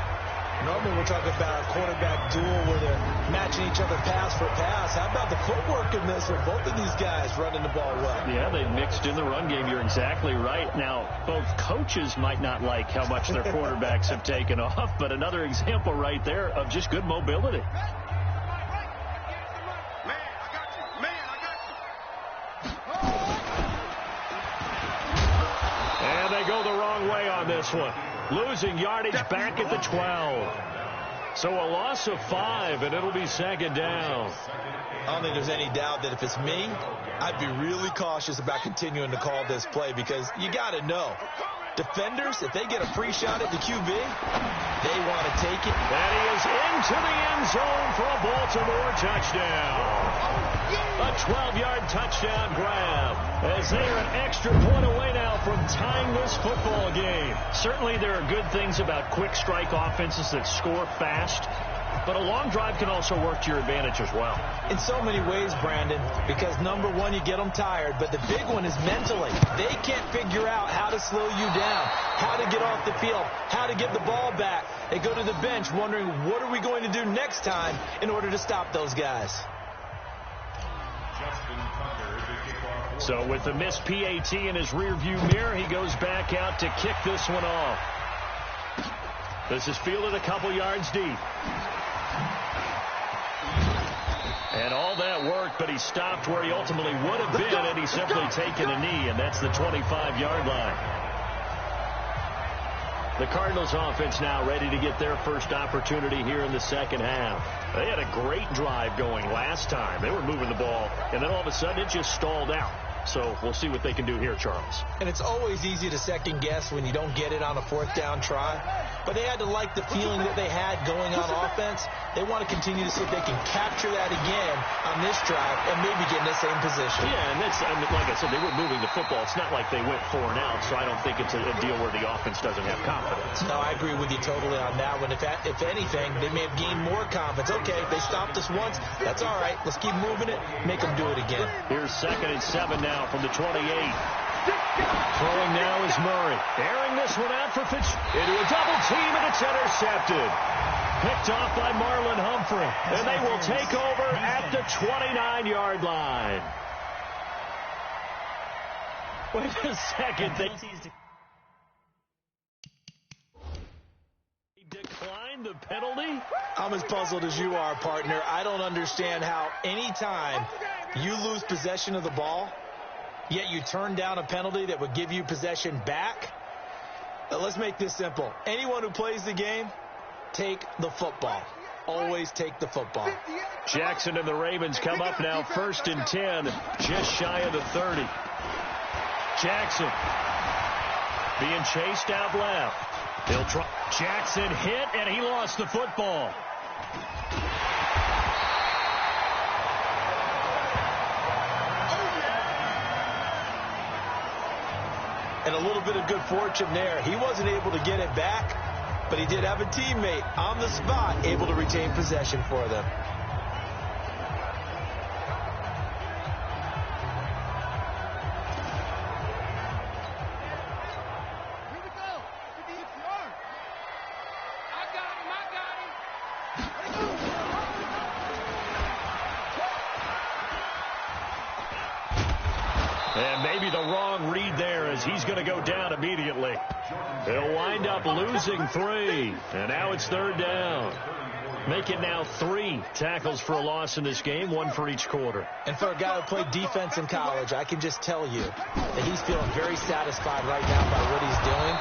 Normally we're talking about a quarterback duel where they're matching each other pass for pass. How about the footwork in this one? Both of these guys running the ball well. Yeah, they mixed in the run game. You're exactly right. Now, both coaches might not like how much their quarterbacks have taken off, but another example right there of just good mobility. And they go the wrong way on this one. Losing yardage back at the 12. So a loss of 5, and it'll be 2nd down. I don't think there's any doubt that if it's me, I'd be really cautious about continuing to call this play because you got to know. Defenders, if they get a free shot at the QB, they want to take it. And he is into the end zone for a Baltimore touchdown. A 12-yard touchdown grab as they are an extra point away now from tying this football game. Certainly there are good things about quick strike offenses that score fast, but a long drive can also work to your advantage as well. In so many ways, Brandon, because number one, you get them tired, but the big one is mentally. They can't figure out how to slow you down, how to get off the field, how to get the ball back. They go to the bench wondering, what are we going to do next time in order to stop those guys? So with the missed PAT in his rearview mirror, he goes back out to kick this one off. This is fielded a couple yards deep. And all that worked, but he stopped where he ultimately would have been, and he's simply taken a knee, and that's the 25-yard line. The Cardinals offense now ready to get their first opportunity here in the second half. They had a great drive going last time. They were moving the ball, and then all of a sudden it just stalled out. So we'll see what they can do here, Charles. And it's always easy to second guess when you don't get it on a 4th down try. But they had to like the feeling that they had going on offense. They want to continue to see if they can capture that again on this drive and maybe get in the same position. Yeah, and that's, I mean, like I said, they were moving the football. It's not like they went 4 and out, so I don't think it's a deal where the offense doesn't have confidence. No, I agree with you totally on that one. If anything, they may have gained more confidence. Okay, they stopped us once. That's all right. Let's keep moving it. Make them do it again. Here's 2nd and 7 now from the 28. Throwing now is Murray. Airing this one out for Fitz. Into a double team, and it's intercepted. Picked off by Marlon Humphrey. And they will take over at the 29-yard line. Wait a second. They declined the penalty? I'm as puzzled as you are, partner. I don't understand how any time you lose possession of the ball, yet you turn down a penalty that would give you possession back. Let's make this simple. Anyone who plays the game, take the football. Always take the football. Jackson and the Ravens come up now 1st and 10, just shy of the 30. Jackson being chased out left. He'll try. Jackson hit, and he lost the football. And a little bit of good fortune there. He wasn't able to get it back, but he did have a teammate on the spot able to retain possession for them. Here we go. It's yours. I got him. And maybe the wrong read there as he's going to go down immediately. They'll wind up losing 3. And now it's 3rd down. Make it now 3 tackles for a loss in this game, 1 for each quarter. And for a guy who played defense in college, I can just tell you that he's feeling very satisfied right now by what he's doing.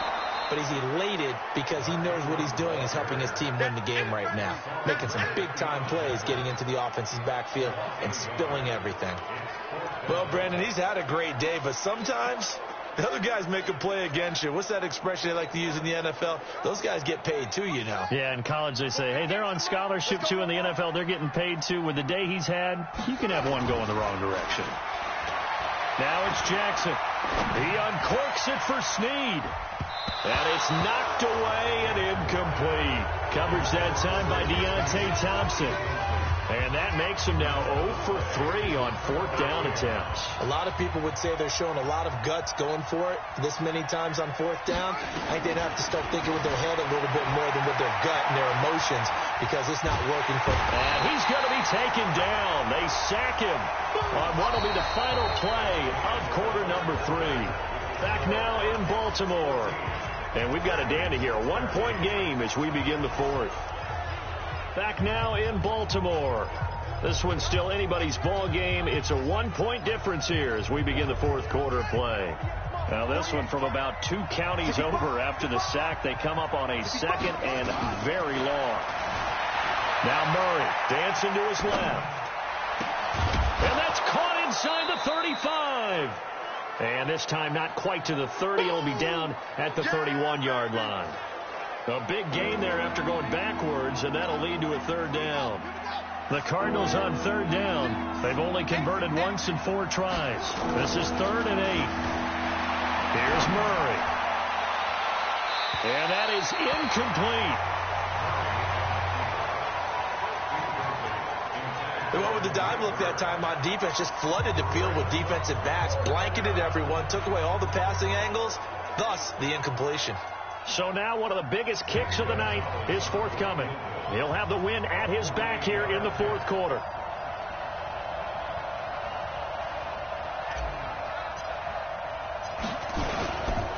But he's elated because he knows what he's doing is helping his team win the game right now. Making some big-time plays, getting into the offense's backfield, and spilling everything. Well, Brandon, he's had a great day, but sometimes the other guys make a play against you. What's that expression they like to use in the NFL? Those guys get paid too, you know. Yeah, in college they say, hey, they're on scholarship too. In the NFL, they're getting paid too. With the day he's had, you can have one go in the wrong direction. Now it's Jackson. He uncorks it for Snead. And it's knocked away and incomplete. Coverage that time by Deontay Thompson. And that makes him now 0 for 3 on 4th down attempts. A lot of people would say they're showing a lot of guts going for it this many times on 4th down. I think they'd have to start thinking with their head a little bit more than with their gut and their emotions because it's not working for them. And he's going to be taken down. They sack him on what will be the final play of quarter number 3. Back now in Baltimore. And we've got a dandy here. A 1-point game as we begin the 4th. Back now in Baltimore. This one's still anybody's ball game. It's a 1-point difference here as we begin the 4th quarter play. Now this one from about 2 counties over after the sack. They come up on a 2nd and very long. Now Murray dancing to his left. And that's caught inside the 35. And this time not quite to the 30. It'll be down at the 31-yard line. A big gain there after going backwards, and that'll lead to a 3rd down. The Cardinals on 3rd down. They've only converted once in 4 tries. This is 3rd and 8. Here's Murray. And that is incomplete. They went with the dime look that time on defense, just flooded the field with defensive backs, blanketed everyone, took away all the passing angles, thus the incompletion. So now one of the biggest kicks of the night is forthcoming. He'll have the win at his back here in the 4th quarter.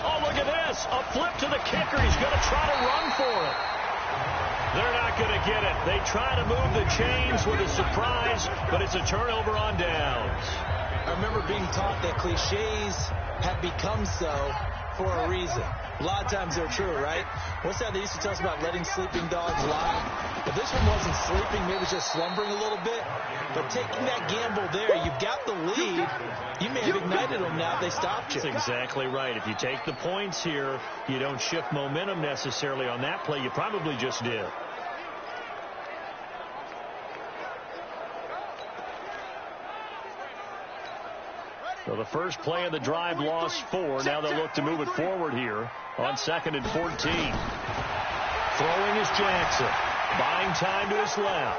Oh, look at this. A flip to the kicker. He's going to try to run for it. They're not going to get it. They try to move the chains with a surprise, but it's a turnover on downs. I remember being taught that cliches have become so for a reason. A lot of times they're true, right? What's that they used to tell us about letting sleeping dogs lie? But this one wasn't sleeping, maybe just slumbering a little bit. But taking that gamble there, you've got the lead. You may have ignited them now if they stopped you. That's exactly right. If you take the points here, you don't shift momentum necessarily on that play. You probably just did. So the first play of the drive lost 4. Now they'll look to move it forward here on 2nd and 14. Throwing is Jackson. Buying time to his left.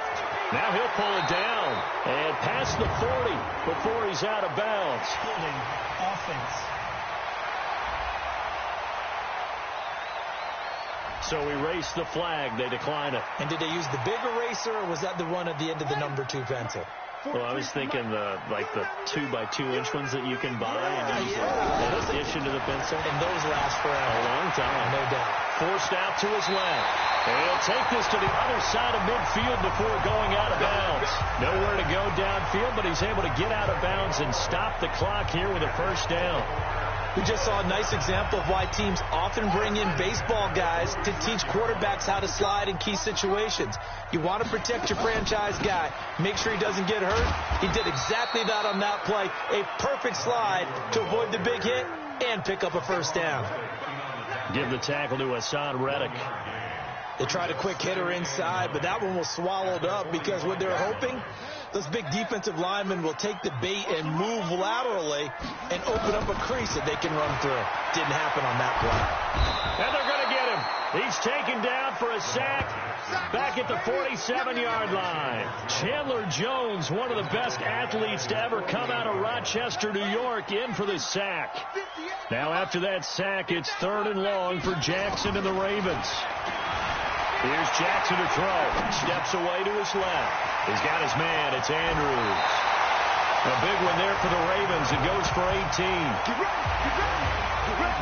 Now he'll pull it down and past the 40 before he's out of bounds. Holding offense. So erase the flag. They decline it. And did they use the big eraser, or was that the one at the end of the number 2 pencil? Well, I was thinking the 2x2-inch ones that you can buy and use in addition to the pencil. And those last forever. A long time. No doubt. Forced out to his left. And he'll take this to the other side of midfield before going out of bounds. Nowhere to go downfield, but he's able to get out of bounds and stop the clock here with a 1st down. We just saw a nice example of why teams often bring in baseball guys to teach quarterbacks how to slide in key situations. You want to protect your franchise guy. Make sure he doesn't get hurt. He did exactly that on that play. A perfect slide to avoid the big hit and pick up a 1st down. Give the tackle to Hassan Reddick. They tried a quick hitter inside, but that one was swallowed up because what they're hoping, those big defensive linemen will take the bait and move laterally and open up a crease that they can run through. Didn't happen on that play. And they're going to get him. He's taken down for a sack back at the 47-yard line. Chandler Jones, one of the best athletes to ever come out of Rochester, New York, in for the sack. Now after that sack, it's 3rd and long for Jackson and the Ravens. Here's Jackson to throw. Steps away to his left. He's got his man. It's Andrews. A big one there for the Ravens. It goes for 18. Get ready. Get ready. Get ready.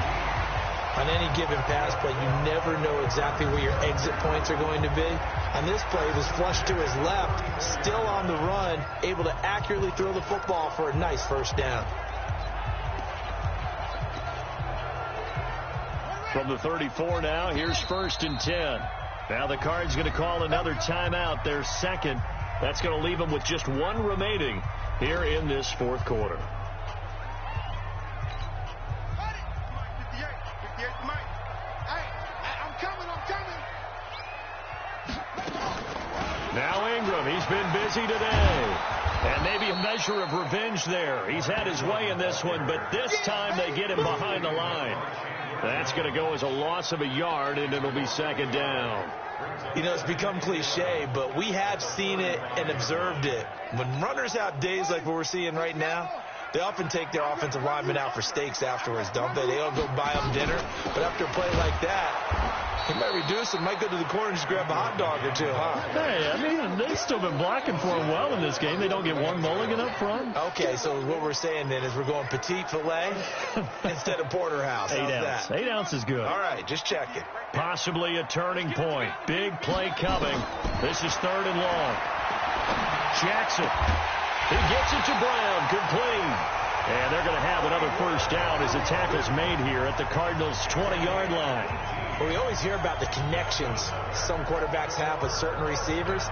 On any given pass play, you never know exactly where your exit points are going to be. On this play, it was flushed to his left, still on the run, able to accurately throw the football for a nice 1st down. From the 34 now, here's 1st and 10. Now the Cards going to call another timeout, their 2nd. That's going to leave them with just 1 remaining here in this 4th quarter. Now Ingram, he's He's been busy today. And maybe a measure of revenge there. He's had his way in this one, but this time they get him behind the line. That's going to go as a loss of a yard, and it'll be second down. You know, it's become cliche, but we have seen it and observed it. When runners have days like what we're seeing right now, they often take their offensive linemen out for steaks afterwards, don't they? They all go buy them dinner. But after a play like that, he might reduce it, might go to the corner and just grab a hot dog or two, huh? Hey, I mean, they've still been blocking for him well in this game. They don't get one mulligan up front. Okay, so what we're saying then is we're going petite filet instead of porterhouse. 8 ounce. That? 8 ounce is good. All right, just check it. Possibly a turning point. Big play coming. This is 3rd and long. Jackson. He gets it to Brown. Complete. And they're going to have another first down as the tackle's made here at the Cardinals' 20-yard line. Well, we always hear about the connections some quarterbacks have with certain receivers.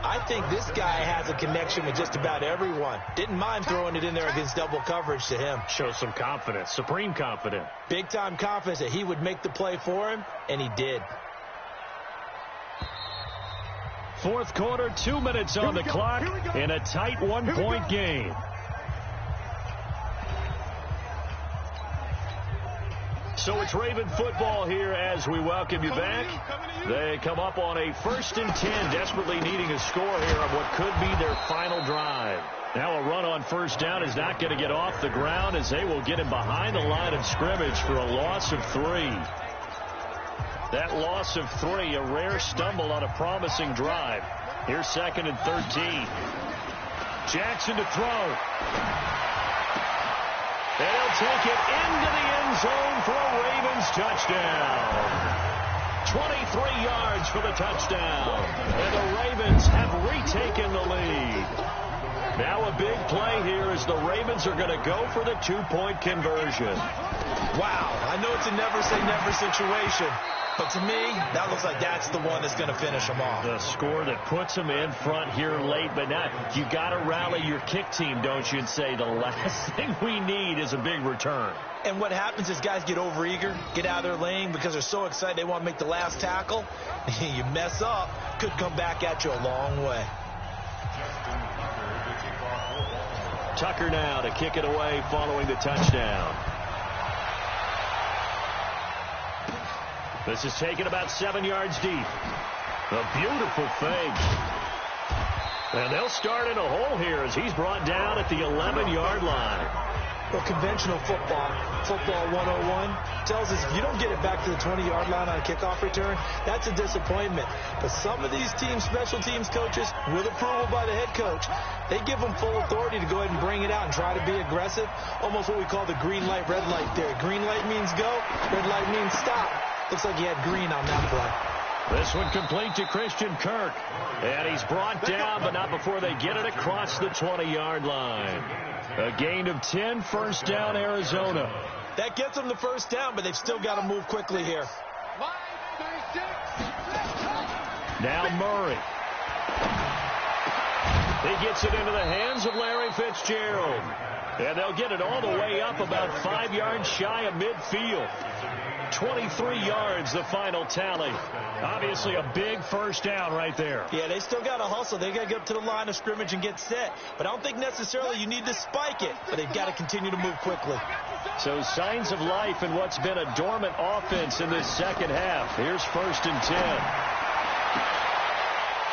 I think this guy has a connection with just about everyone. Didn't mind throwing it in there against double coverage to him. Shows some confidence, supreme confidence. Big-time confidence that he would make the play for him, and he did. 4th quarter, 2 minutes on the clock in a tight 1-point game. So it's Raven football here as we welcome you back. They come up on a 1st and 10, desperately needing a score here on what could be their final drive. Now a run on 1st down is not going to get off the ground as they will get him behind the line of scrimmage for a loss of 3. That loss of 3, a rare stumble on a promising drive. Here's 2nd and 13. Jackson to throw. And he'll take it into the end zone for a Ravens touchdown. 23 yards for the touchdown. And the Ravens have retaken the lead. Now a big play here as the Ravens are going to go for the 2-point conversion. Wow, I know it's a never-say-never situation. But to me, that looks like that's the one that's going to finish them off. The score that puts them in front here late, but now you got to rally your kick team, don't you, and say the last thing we need is a big return. And what happens is guys get overeager, get out of their lane because they're so excited they want to make the last tackle. You mess up, could come back at you a long way. Tucker now to kick it away following the touchdown. This is taken about 7 yards deep. A beautiful fake. And they'll start in a hole here as he's brought down at the 11-yard line. Well, conventional football 101, tells us if you don't get it back to the 20-yard line on a kickoff return, that's a disappointment. But some of these teams, special teams coaches, with approval by the head coach, they give them full authority to go ahead and bring it out and try to be aggressive. Almost what we call the green light, red light theory. Green light means go, red light means stop. Looks like he had green on that play. This one complete to Christian Kirk. And he's brought down, but not before they get it across the 20-yard line. A gain of 10, first down, Arizona. That gets them the first down, but they've still got to move quickly here. Now Murray. He gets it into the hands of Larry Fitzgerald. And they'll get it all the way up about 5 yards shy of midfield. 23 yards, the final tally. Obviously a big first down right there. Yeah, they still got to hustle. They got to get up to the line of scrimmage and get set. But I don't think necessarily you need to spike it. But they've got to continue to move quickly. So signs of life in what's been a dormant offense in this second half. Here's 1st and 10.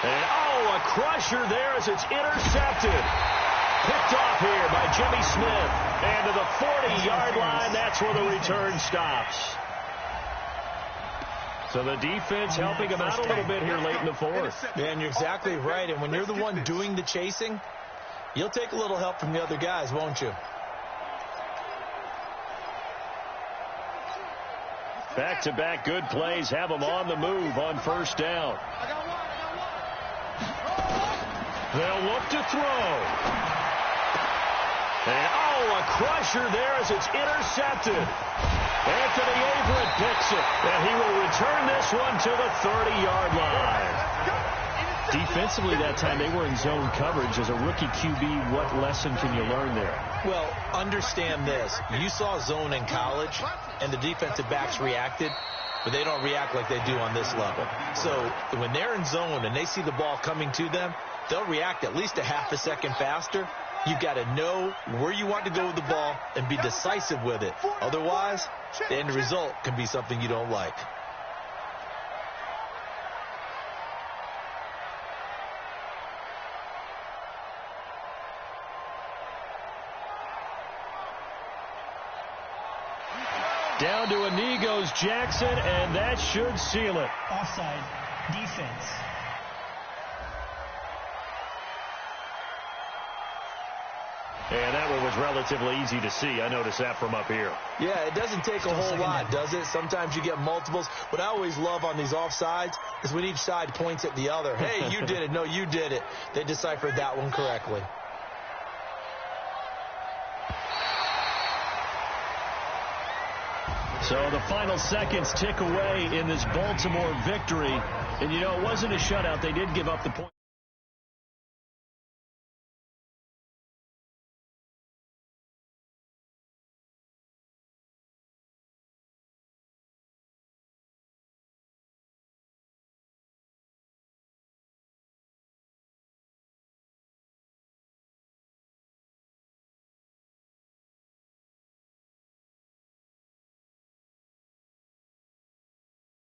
And, a crusher there as it's intercepted. Picked off here by Jimmy Smith. And to the 40-yard line, that's where the return stops. So the defense helping him out a little bit here late in the 4th. Yeah, and you're exactly right. And when you're the one doing the chasing, you'll take a little help from the other guys, won't you? Back-to-back good plays have them on the move on first down. They'll look to throw. And, a crusher there as it's intercepted. Anthony Averett picks it, and he will return this one to the 30-yard line. Defensively that time, they were in zone coverage. As a rookie QB, what lesson can you learn there? Well, understand this. You saw zone in college, and the defensive backs reacted. but they don't react like they do on this level. So when they're in zone and they see the ball coming to them, they'll react at least a half a second faster. You've got to know where you want to go with the ball and be decisive with it. Otherwise, the end result can be something you don't like. Down to a knee goes Jackson, and that should seal it. Offside. Defense. And that one was relatively easy to see. I noticed that from up here. Yeah, it doesn't take a whole lot, does it? Sometimes you get multiples. What I always love on these offsides is when each side points at the other. Hey, you did it. No, you did it. They deciphered that one correctly. So the final seconds tick away in this Baltimore victory. And, you know, it wasn't a shutout. They did give up the point.